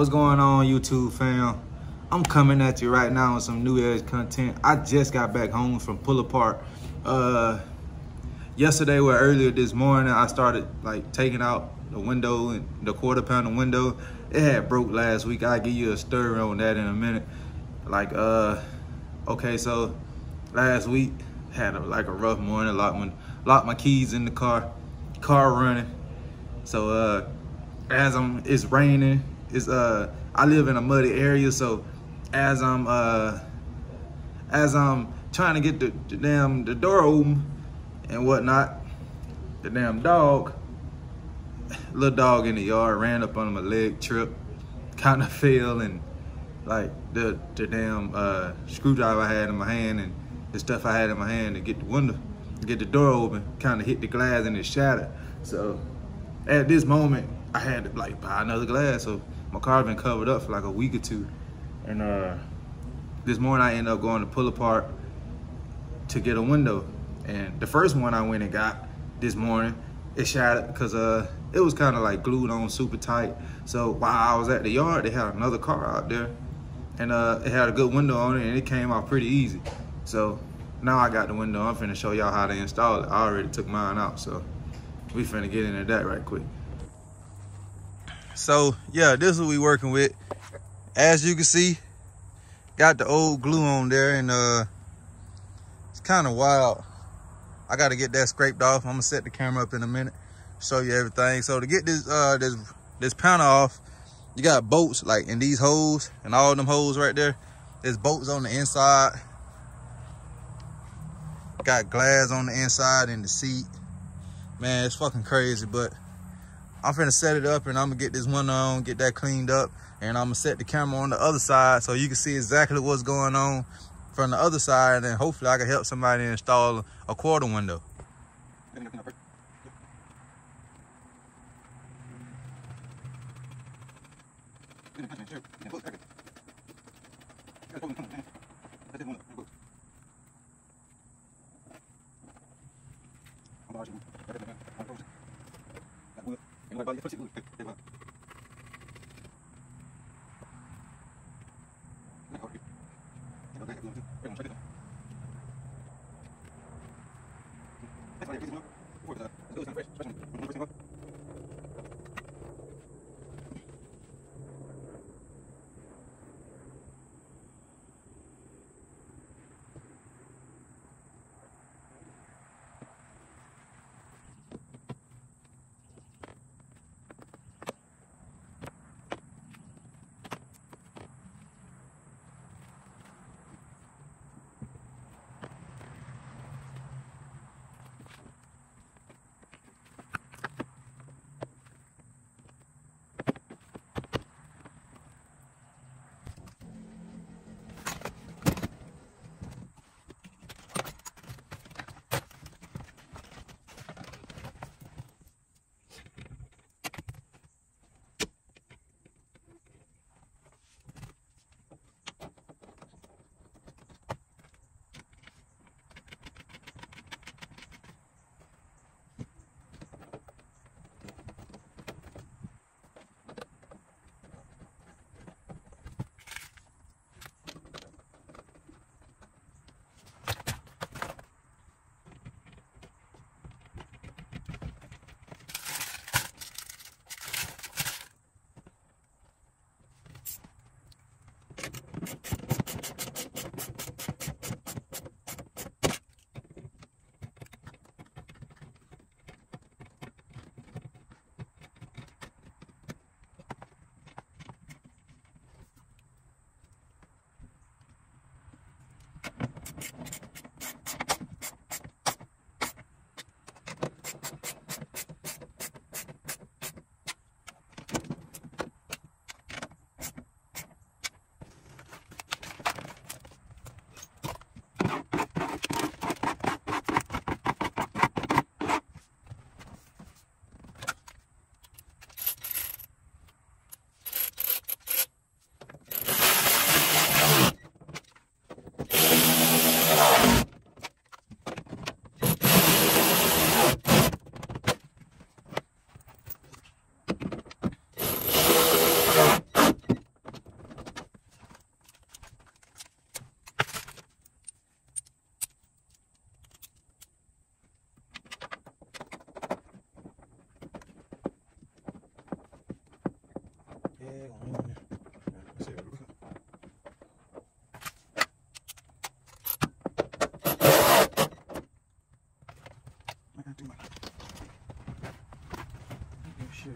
What's going on, YouTube fam? I'm coming at you right now with some Newedge content. I just got back home from pull apart. Yesterday or earlier this morning, I started like taking out the window and the quarter panel window. It had broke last week. I'll give you a story on that in a minute. Like, okay, so last week had a rough morning. Locked my keys in the car running. So it's raining. I live in a muddy area, so as I'm trying to get the door open and whatnot, the damn little dog in the yard ran up on my leg, tripped, kind of fell, and like the damn screwdriver I had in my hand and the stuff I had in my hand to get the door open, kind of hit the glass and it shattered. So at this moment, I had to like buy another glass. So my car's been covered up for like a week or two. And this morning I ended up going to pull apart to get a window. And the first one I went and got this morning, it shattered because it was kind of like glued on super tight. So while I was at the yard, they had another car out there, and it had a good window on it, and it came out pretty easy. So now I got the window. I'm finna show y'all how to install it. I already took mine out, so we finna get into that right quick. So yeah, this is what we working with. As you can see, got the old glue on there, and it's kind of wild. I got to get that scraped off. I'm gonna set the camera up in a minute, show you everything. So to get this panel off, you got bolts like in these holes, and all them holes right there. There's bolts on the inside. Got glass on the inside in the seat. Man, it's fucking crazy, but I'm finna set it up and I'm gonna get this window on, get that cleaned up, and I'm gonna set the camera on the other side so you can see exactly what's going on from the other side, and then hopefully I can help somebody install a quarter window. sure.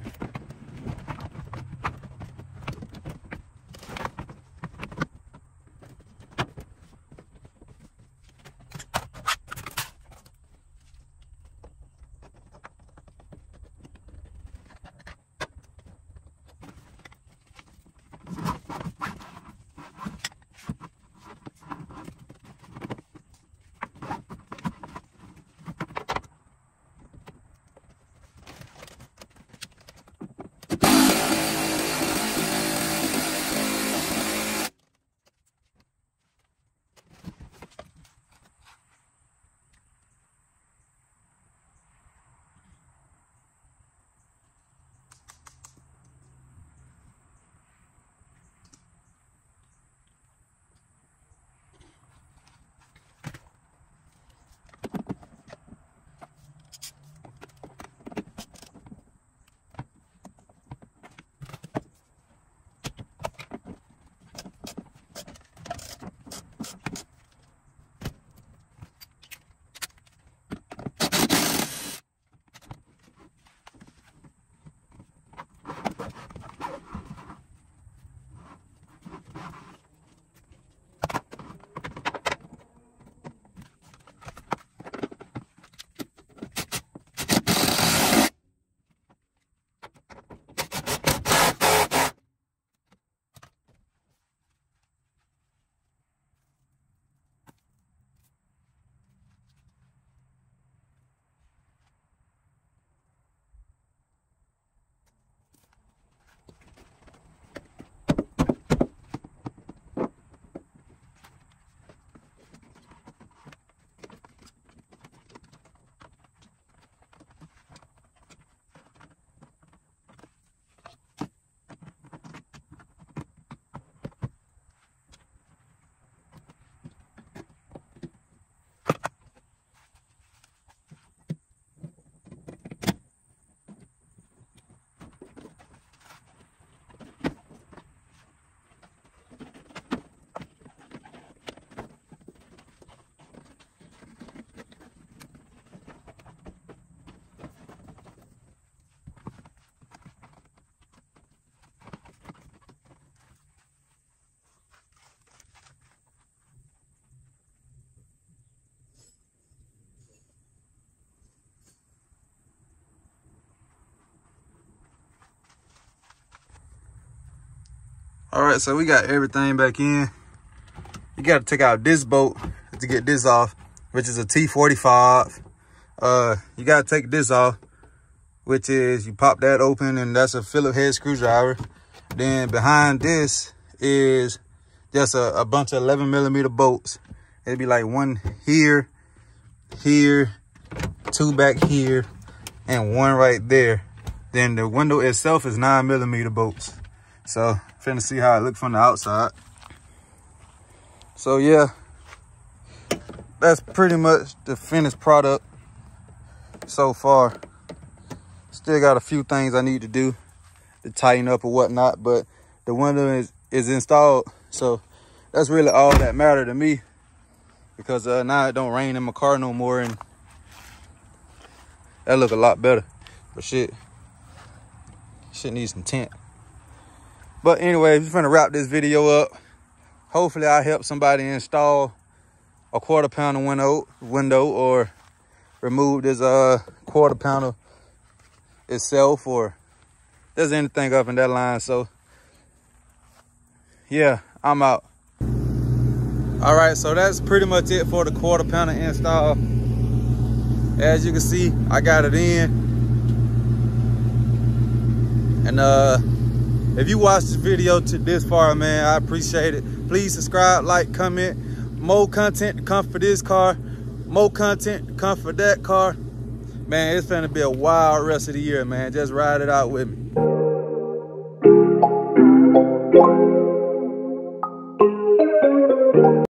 All right, so we got everything back in. You got to take out this bolt to get this off, which is a T45. You got to take this off, which is you pop that open, and that's a Phillips head screwdriver. Then behind this is just a bunch of 11mm bolts. It'd be like one here, here, two back here, and one right there. Then the window itself is 9mm bolts. So finna see how it look from the outside. So yeah, that's pretty much the finished product so far. Still got a few things I need to do to tighten up or whatnot, but the window is installed. So that's really all that mattered to me, because now it don't rain in my car no more, and that look a lot better. But shit needs some tint. But anyway, we're gonna wrap this video up. Hopefully I help somebody install a 1/4 pounder window, or remove this 1/4 pounder itself, or there's anything up in that line. So yeah, I'm out. All right, so that's pretty much it for the 1/4 pounder install. As you can see, I got it in. And if you watched this video to this far, man, I appreciate it. Please subscribe, like, comment. More content to come for this car. More content to come for that car. Man, it's gonna be a wild rest of the year, man. Just ride it out with me.